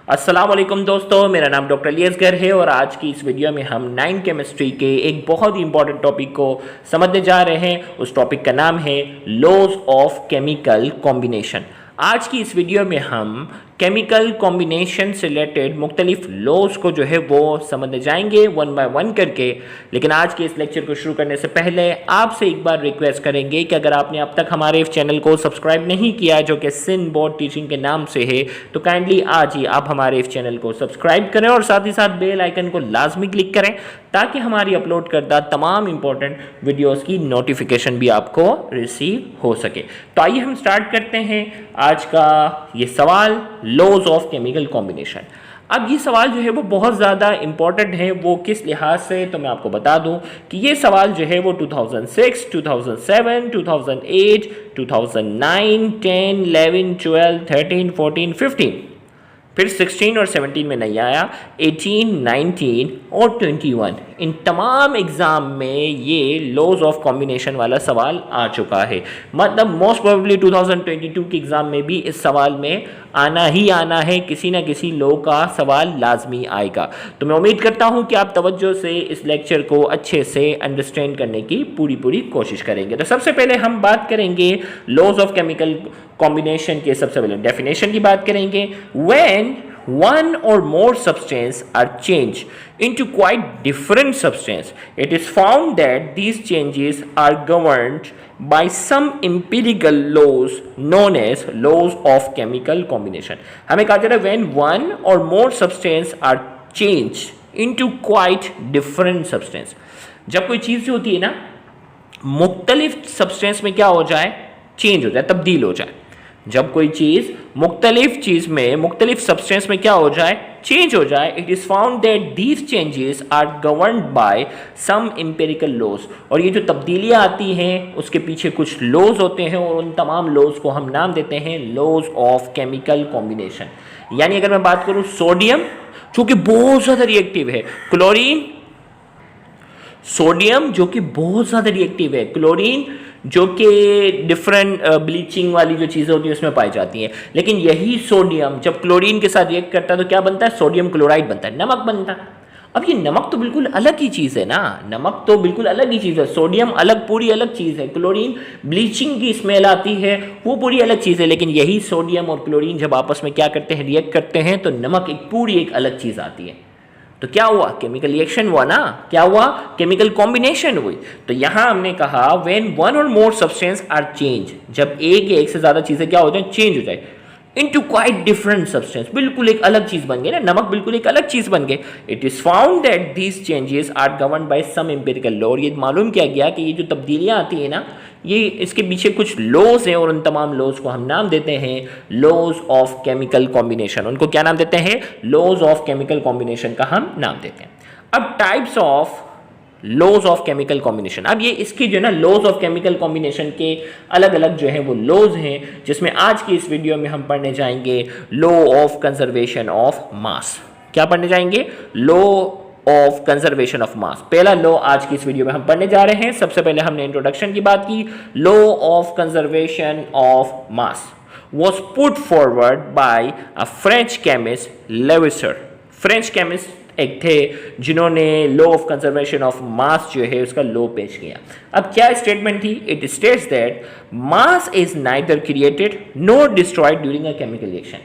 अस्सलाम वालेकुम दोस्तों, मेरा नाम डॉक्टर अलियसगर है और आज की इस वीडियो में हम 9 केमिस्ट्री के एक बहुत ही इंपॉर्टेंट टॉपिक को समझने जा रहे हैं। उस टॉपिक का नाम है लॉज ऑफ केमिकल कॉम्बिनेशन। आज की इस वीडियो में हम केमिकल कॉम्बिनेशन से रिलेटेड मुख्तलिफ लॉज को जो है वो समझने जाएंगे वन बाय वन करके। लेकिन आज के इस लेक्चर को शुरू करने से पहले आपसे एक बार रिक्वेस्ट करेंगे कि अगर आपने अब तक हमारे इस चैनल को सब्सक्राइब नहीं किया जो कि सिन बोर्ड टीचिंग के नाम से है, तो काइंडली आज ही आप हमारे इस चैनल को सब्सक्राइब करें और साथ ही साथ बेल आइकन को लाजमी क्लिक करें ताकि हमारी अपलोड करदा तमाम इंपॉर्टेंट वीडियोस की नोटिफिकेशन भी आपको रिसीव हो सके। तो आइए हम स्टार्ट करते हैं आज का ये सवाल, लॉज ऑफ केमिकल कॉम्बिनेशन। अब ये सवाल जो है वो बहुत ज़्यादा इंपॉर्टेंट है। वो किस लिहाज से, तो मैं आपको बता दूं कि ये सवाल जो है वो 2006, 2007, 2008, 2009, 10, 11, 12, 13, 14, 15, फिर 16 और 17 में नहीं आया, 18, 19 और 21 इन तमाम एग्ज़ाम में ये लॉज ऑफ कॉम्बिनेशन वाला सवाल आ चुका है। मतलब मोस्ट प्रोबेबली 2022 के एग्ज़ाम में भी इस सवाल में आना ही आना है, किसी ना किसी लॉ का सवाल लाजमी आएगा। तो मैं उम्मीद करता हूँ कि आप तवज्जो से इस लेक्चर को अच्छे से अंडरस्टैंड करने की पूरी कोशिश करेंगे। तो सबसे पहले हम बात करेंगे लॉज ऑफ केमिकल कॉम्बिनेशन के। सबसे पहले डेफिनेशन की बात करेंगे। When one or more substance are changed into quite different substance, it is found that these changes are governed by some empirical laws known as laws of chemical combination। हमें कहा जा रहा है when one or more substance are changed into quite different substance। जब कोई चीज़ जो होती है ना मुख्तलिफ सब्सटेंस में क्या हो जाए, चेंज हो जाए, तब्दील हो जाए। जब कोई चीज़ मुख्तलिफ चीज़ में, मुख्तलिफ सब्सटेंस में क्या हो जाए, चेंज हो जाए, it is found that these changes are governed by some empirical laws. और ये जो तब्दीलियाँ आती हैं उसके पीछे कुछ लॉज होते हैं और उन तमाम लॉज को हम नाम देते हैं लॉज ऑफ केमिकल कॉम्बिनेशन। यानी अगर मैं बात करूँ सोडियम जो कि बहुत ज़्यादा रिएक्टिव है, क्लोरीन, सोडियम जो कि बहुत ज़्यादा रिएक्टिव है, क्लोरीन जो कि डिफरेंट ब्लीचिंग वाली जो चीज़ें होती हैं उसमें पाई जाती हैं। लेकिन यही सोडियम जब क्लोरीन के साथ रिएक्ट करता है तो क्या बनता है, सोडियम क्लोराइड बनता है, नमक बनता है। अब ये नमक तो बिल्कुल अलग ही चीज़ है ना, नमक तो बिल्कुल अलग ही चीज़ है। सोडियम अलग, पूरी अलग चीज़ है। क्लोरीन ब्लीचिंग की स्मेल आती है, वो पूरी अलग चीज़ है। लेकिन यही सोडियम और क्लोरीन जब आपस में क्या करते हैं, रिएक्ट करते हैं, तो नमक एक पूरी एक अलग चीज़ आती है। तो क्या हुआ, केमिकल रिएक्शन हुआ ना, क्या हुआ, केमिकल कॉम्बिनेशन हुई। तो यहां हमने कहा व्हेन वन और मोर सब्सटेंस आर चेंज, जब एक या एक से ज्यादा चीजें क्या हो जाए, चेंज हो जाए इनटू क्वाइट डिफरेंट सब्सटेंस, बिल्कुल एक अलग चीज बन गई ना, नमक बिल्कुल एक अलग चीज बन गई। It is found that these changes are governed by some empirical law. और ये मालूम किया गया कि ये जो तब्दीलियां आती है ना, ये इसके पीछे कुछ लॉज हैं और उन तमाम लॉज को हम नाम देते हैं लॉज ऑफ केमिकल कॉम्बिनेशन। उनको क्या नाम देते हैं, लॉज ऑफ केमिकल कॉम्बिनेशन का हम नाम देते हैं। अब types of laws of chemical combination, अब ये इसकी जो है ना लॉज ऑफ केमिकल कॉम्बिनेशन के अलग अलग जो है वो लॉज हैं, जिसमें आज की इस वीडियो में हम पढ़ने जाएंगे लॉ ऑफ कंजर्वेशन ऑफ मास। क्या पढ़ने जाएंगे, लॉ ऑफ कंजर्वेशन ऑफ मास। पहला लॉ आज की इस वीडियो में हम पढ़ने जा रहे हैं। सबसे पहले हमने इंट्रोडक्शन की बात की। Law of conservation of mass was put forward bye a French chemist लेविसर। French chemist एक थे जिन्होंने लॉ ऑफ कंजर्वेशन ऑफ मास जो है उसका लॉ पेश किया। अब क्या स्टेटमेंट थी, it states that mass is neither created nor destroyed during a chemical reaction.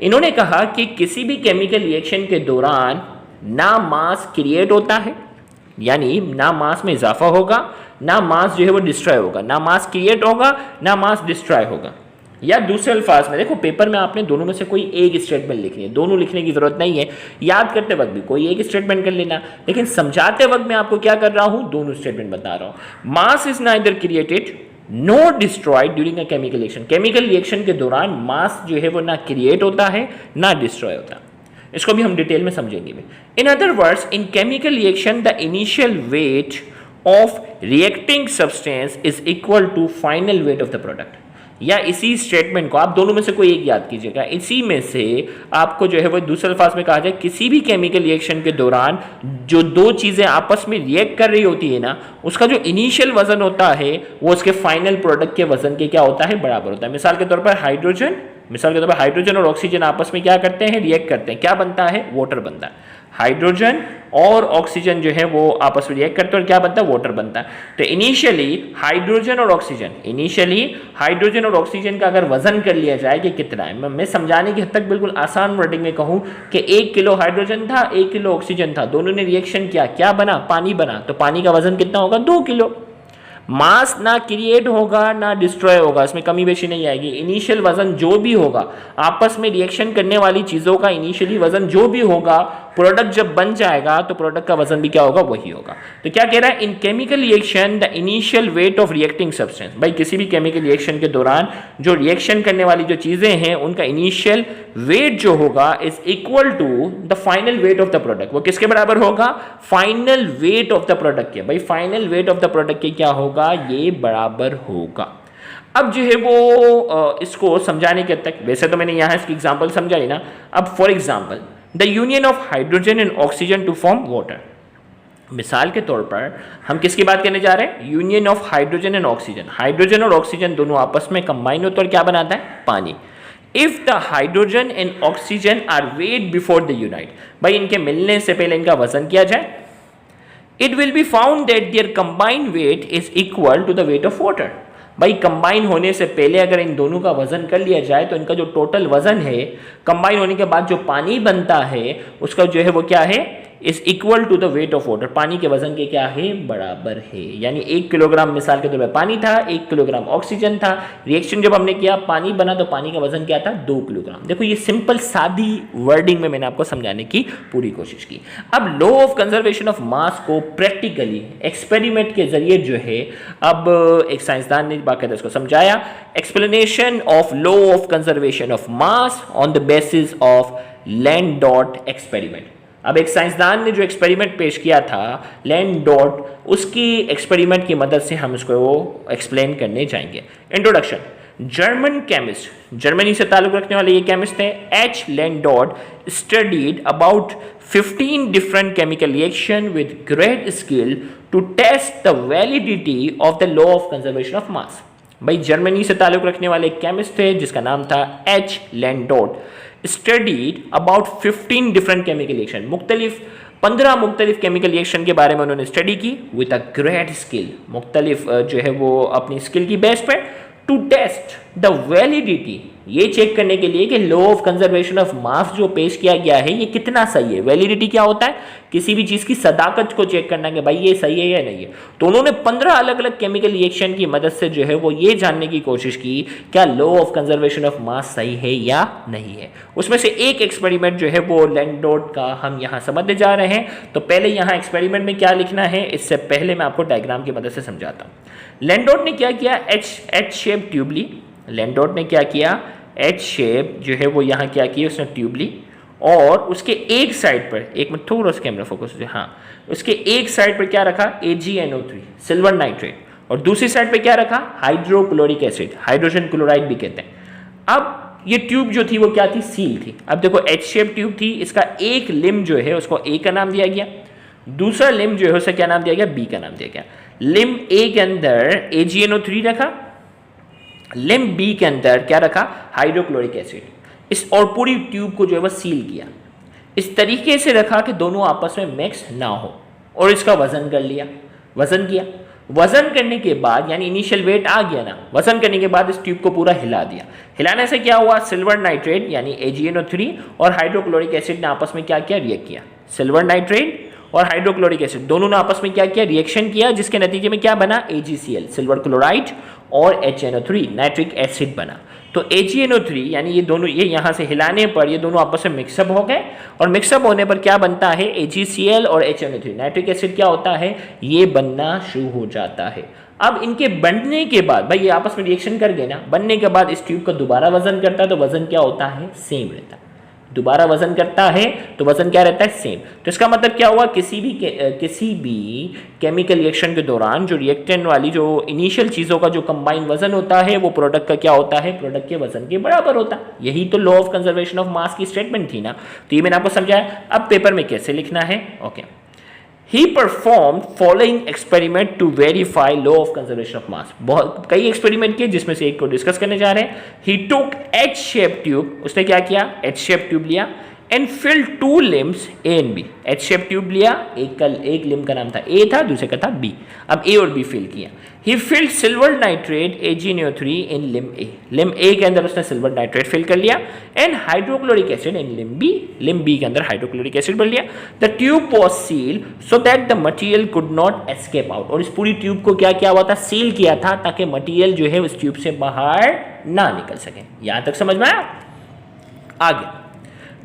इन्होंने कहा कि किसी भी केमिकल रिएक्शन के दौरान ना मास क्रिएट होता है, यानी ना मास में इजाफा होगा, ना मास जो है वो डिस्ट्रॉय होगा, ना मास क्रिएट होगा, ना मास डिस्ट्रॉय होगा। या दूसरे अल्फाज में देखो, पेपर में आपने दोनों में से कोई एक स्टेटमेंट लिखनी है, दोनों लिखने की जरूरत नहीं है। याद करते वक्त भी कोई एक स्टेटमेंट कर लेना, लेकिन समझाते वक्त मैं आपको क्या कर रहा हूं, दोनों स्टेटमेंट बता रहा हूं। Mass is neither created nor destroyed during a chemical reaction. Chemical reaction के दौरान मास जो है वो ना क्रिएट होता है ना डिस्ट्रॉय होता है। इसको भी हम डिटेल में समझेंगे। In other words, in chemical reaction the initial weight of reacting substance is equal to final weight of the product. या इसी स्टेटमेंट को आप दोनों में से कोई एक याद कीजिएगा। इसी में से आपको जो है वो दूसरे अल्फाज में कहा जाए, किसी भी केमिकल रिएक्शन के दौरान जो दो चीज़ें आपस में रिएक्ट कर रही होती है ना, उसका जो इनिशियल वजन होता है वो उसके फाइनल प्रोडक्ट के वजन के क्या होता है, बराबर होता है। मिसाल के तौर पर हाइड्रोजन मिसाल के तौर पर हाइड्रोजन और ऑक्सीजन आपस में क्या करते हैं, रिएक्ट करते हैं, क्या बनता है, वाटर बनता है। हाइड्रोजन और ऑक्सीजन जो है वो आपस में रिएक्ट करते हैं और क्या बनता है, वाटर बनता है। तो इनिशियली हाइड्रोजन और ऑक्सीजन का अगर वजन कर लिया जाए कि कितना है, मैं समझाने की हद तक बिल्कुल आसान वर्डिंग में कहूं कि 1 किलो हाइड्रोजन था, 1 किलो ऑक्सीजन था, दोनों ने रिएक्शन किया, क्या बना, पानी बना। तो पानी का वजन कितना होगा, 2 किलो। मास ना क्रिएट होगा ना डिस्ट्रॉय होगा, इसमें कमी बेशी नहीं आएगी। इनिशियल वजन जो भी होगा, आपस में रिएक्शन करने वाली चीज़ों का इनिशियली वजन जो भी होगा, प्रोडक्ट जब बन जाएगा तो प्रोडक्ट का वजन भी क्या होगा, वही होगा। तो क्या कह रहा है, इन chemical reaction the initial weight of reacting substance. भाई किसी भी केमिकल रिएक्शन के दौरान जो रिएक्शन करने वाली जो चीज़ें हैं उनका इनिशियल वेट जो होगा is equal to the final weight of the product. वो किसके बराबर होगा, final weight of the product के। भाई final weight of the product के क्या होगा, ये बराबर होगा। अब जो है वो इसको समझाने के तक, वैसे तो मैंने यहाँ इसकी एग्जांपल समझाई ना। अब for example the union of hydrogen and oxygen to form water. मिसाल के तौर पर हम किसकी बात करने जा रहे हैं, union of hydrogen and oxygen. Hydrogen और ऑक्सीजन दोनों आपस में कंबाइन होते और क्या बनाता है, पानी। If the hydrogen and oxygen are weight before the unite, भाई इनके मिलने से पहले इनका वजन किया जाए, it will be found that their combined weight is equal to the weight of water. भाई कंबाइन होने से पहले अगर इन दोनों का वजन कर लिया जाए तो इनका जो टोटल वजन है, कंबाइन होने के बाद जो पानी बनता है उसका जो है वो क्या है, is equal to the weight of water. पानी के वजन के क्या है, बराबर है। यानी 1 किलोग्राम मिसाल के तौर पर पानी था, 1 किलोग्राम ऑक्सीजन था। रिएक्शन जब हमने किया, पानी बना, तो पानी का वजन क्या था, 2 किलोग्राम। देखो ये सिंपल सादी वर्डिंग में मैंने आपको समझाने की पूरी कोशिश की। अब लॉ ऑफ कंजर्वेशन ऑफ मास को प्रैक्टिकली एक्सपेरिमेंट के जरिए जो है, अब एक साइंसदान ने बाकायदा इसको समझाया। Explanation of law of conservation of mass on the basis of Landolt experiment. अब एक साइंसदान ने जो एक्सपेरिमेंट पेश किया था लैंडोर्फ, उसकी एक्सपेरिमेंट की मदद से हम इसको एक्सप्लेन करने जाएंगे। इंट्रोडक्शन। जर्मन केमिस्ट, जर्मनी से ताल्लुक रखने वाले ये केमिस्ट थे, H Landolt studied about 15 different chemical reaction with great skill to test the validity of the law of conservation of mass. भाई जर्मनी से ताल्लुक रखने वाले एक केमिस्ट थे जिसका नाम था H Landolt, studied about 15 different chemical reaction. 15 मुख्तलिफ केमिकल रिएक्शन के बारे में उन्होंने स्टडी की विद अ ग्रेट स्किल, मुख्तलिफ जो है वो अपनी स्किल की बेस पे, टू टेस्ट द वैलिडिटी, ये चेक करने के लिए कि लॉ ऑफ कंजर्वेशन ऑफ मास जो पेश किया गया है ये कितना सही है। वैलिडिटी क्या होता है, किसी भी चीज की सदाकत को चेक करना कि भाई ये सही है या नहीं है। तो उन्होंने 15 अलग अलग केमिकल रिएक्शन की मदद से जो है वो ये जानने की कोशिश की क्या लॉ ऑफ कंजर्वेशन ऑफ मास सही है या नहीं है। उसमें से एक एक्सपेरिमेंट जो है वो लैंडोर्फ का हम यहाँ समझने जा रहे हैं। तो पहले यहाँ एक्सपेरिमेंट में क्या लिखना है, इससे पहले मैं आपको डायग्राम की मदद से समझाता हूँ। लैंडोर्फ ने क्या किया, एच शेप ट्यूब ली। लैंडोर्फ ने क्या किया, एच शेप जो है वो यहाँ क्या किया, उसने ट्यूब ली और उसके एक साइड पर, एक मिनट थोड़ा सा कैमरा फोकस हो जाए, हाँ, उसके एक साइड पर क्या रखा, AgNO3 सिल्वर नाइट्रेट, और दूसरी साइड पर क्या रखा, हाइड्रोक्लोरिक एसिड, हाइड्रोजन क्लोराइड भी कहते हैं। अब ये ट्यूब जो थी वो क्या थी, सील थी। अब देखो एच शेप ट्यूब थी, इसका एक लिम जो है उसको A का नाम दिया गया, दूसरा लिम जो है उसे क्या नाम दिया गया, B का नाम दिया गया। लिम A के अंदर AgNO3 रखा, लिम B के अंदर क्या रखा, हाइड्रोक्लोरिक एसिड, इस और पूरी ट्यूब को जो है वह सील किया। इस तरीके से रखा कि दोनों आपस में मिक्स ना हो, और इसका वजन कर लिया, वजन किया। वजन करने के बाद यानी इनिशियल वेट आ गया ना, वजन करने के बाद इस ट्यूब को पूरा हिला दिया। हिलाने से क्या हुआ, सिल्वर नाइट्रेट यानी AgNO3 और हाइड्रोक्लोरिक एसिड ने आपस में क्या किया, रिएक्ट किया। सिल्वर नाइट्रेट और हाइड्रोक्लोरिक एसिड दोनों ने आपस में क्या किया, रिएक्शन किया, जिसके नतीजे में क्या बना, AgCl सिल्वर क्लोराइड और HNO3 नाइट्रिक एसिड बना। तो AgNO3 यानी ये दोनों, ये यहाँ से हिलाने पर ये दोनों आपस में मिक्सअप हो गए, और मिक्सअप होने पर क्या बनता है, AgCl और HNO3 नाइट्रिक एसिड क्या होता है, ये बनना शुरू हो जाता है। अब इनके बनने के बाद भाई ये आपस में रिएक्शन कर गए ना, बनने के बाद इस ट्यूब का दोबारा वजन करता है तो वजन क्या होता है, सेम रहता है। दोबारा वजन करता है तो वजन क्या रहता है, सेम। तो इसका मतलब क्या हुआ, किसी भी केमिकल रिएक्शन के दौरान जो रिएक्टेंट वाली जो इनिशियल चीज़ों का जो कंबाइंड वजन होता है वो प्रोडक्ट का क्या होता है, प्रोडक्ट के वजन के बराबर होता है। यही तो लॉ ऑफ कंजर्वेशन ऑफ मास की स्टेटमेंट थी ना। तो ये मैंने आपको समझाया। अब पेपर में कैसे लिखना है, okay. He perform following experiment to verify law of conservation of mass. बहुत कई एक्सपेरिमेंट किए जिसमें से एक को डिस्कस करने जा रहे हैं। He took H shape tube, उसने क्या किया, एच शेप ट्यूब लिया, and fill two limbs A and B. H shape tube लिया, एक लिम्ब का नाम था ए था, दूसरे का था बी। अब ए और बी फिल किया। He filled silver nitrate AgNO3 in limb A. Limb A के अंदर उसने सिल्वर नाइट्रेट फिल कर लिया, and hydrochloric acid in limb B के अंदर हाइड्रोक्लोरिक एसिड भर लिया। The tube was seal so that the material could not escape out. और इस पूरी ट्यूब को क्या किया हुआ था, सील किया था, ताकि मटीरियल जो है उस ट्यूब से बाहर ना निकल सके। यहां तक समझ में आया? आगे,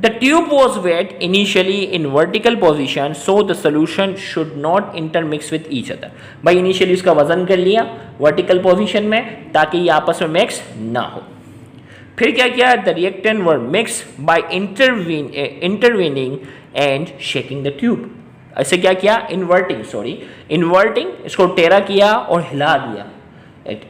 the tube was wet initially in vertical position so the solution should not intermix with each other। भाई इनिशियली उसका वजन कर लिया वर्टिकल पोजीशन में ताकि ये आपस में मिक्स ना हो। फिर क्या किया, the reactant were mix by intervening and shaking the tube. ऐसे क्या किया, इन्वर्टिंग, इसको टेरा किया और हिला दिया।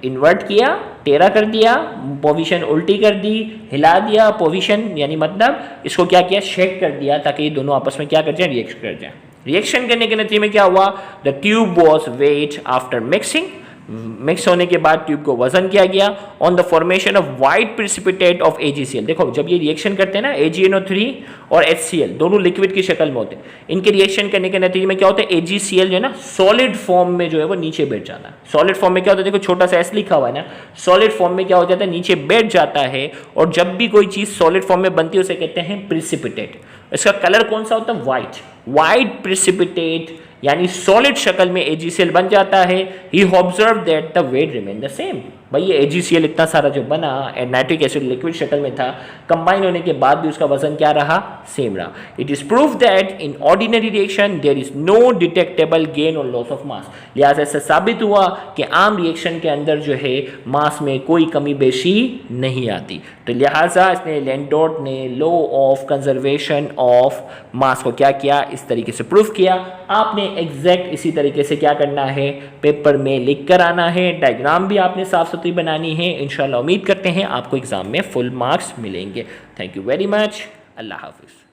इन्वर्ट किया, टेरा कर दिया, पोजीशन उल्टी कर दी, हिला दिया पोजीशन, यानी मतलब इसको क्या किया, शेक कर दिया, ताकि ये दोनों आपस में क्या कर जाए, रिएक्ट कर जाए। रिएक्शन करने के नतीजे में क्या हुआ, the tube was weight after mixing. Mix होने के बाद ट्यूब को वजन किया गया on the formation of white precipitate of AgCl। देखो जब ये रिएक्शन करते हैं ना, AgNO3 और HCl दोनों लिक्विड की शक्ल में होते हैं। इनके रिएक्शन करने के नतीजे में क्या होता है, AgCl जो है ना सॉलिड फॉर्म में जो है वो नीचे बैठ जाता है। सॉलिड फॉर्म में क्या होता है, देखो छोटा सा एस लिखा हुआ है ना, सॉलिड फॉर्म में क्या हो जाता है, नीचे बैठ जाता है। और जब भी कोई चीज सॉलिड फॉर्म में बनती है उसे कहते हैं प्रिसिपिटेट। इसका कलर कौन सा होता है, वाइट प्रिसिपिटेट, यानी सॉलिड शक्ल में AgCl बन जाता है। He observe that the weight remain the same. भाई ये AgCl इतना सारा जो बना एंड नाइट्रिक एसिड लिक्विड शक्ल में था, कंबाइन होने के बाद भी उसका वजन क्या रहा, सेम रहा। It is proof that in ordinary reaction there is no detectable gain और लॉस ऑफ मास। लिहाजा से साबित हुआ कि आम रिएक्शन के अंदर जो है मास में कोई कमी बेशी नहीं आती। तो लिहाजा इसने लैंडोर्ट ने लॉ ऑफ कंजर्वेशन ऑफ मास को क्या किया, इस तरीके से प्रूफ किया। आपने एग्जैक्ट इसी तरीके से क्या करना है, पेपर में लिख कर आना है, डायग्राम भी आपने साफ सुथरी बनानी है। इंशाल्लाह उम्मीद करते हैं आपको एग्जाम में फुल मार्क्स मिलेंगे। Thank you very much. अल्लाह हाफिज़।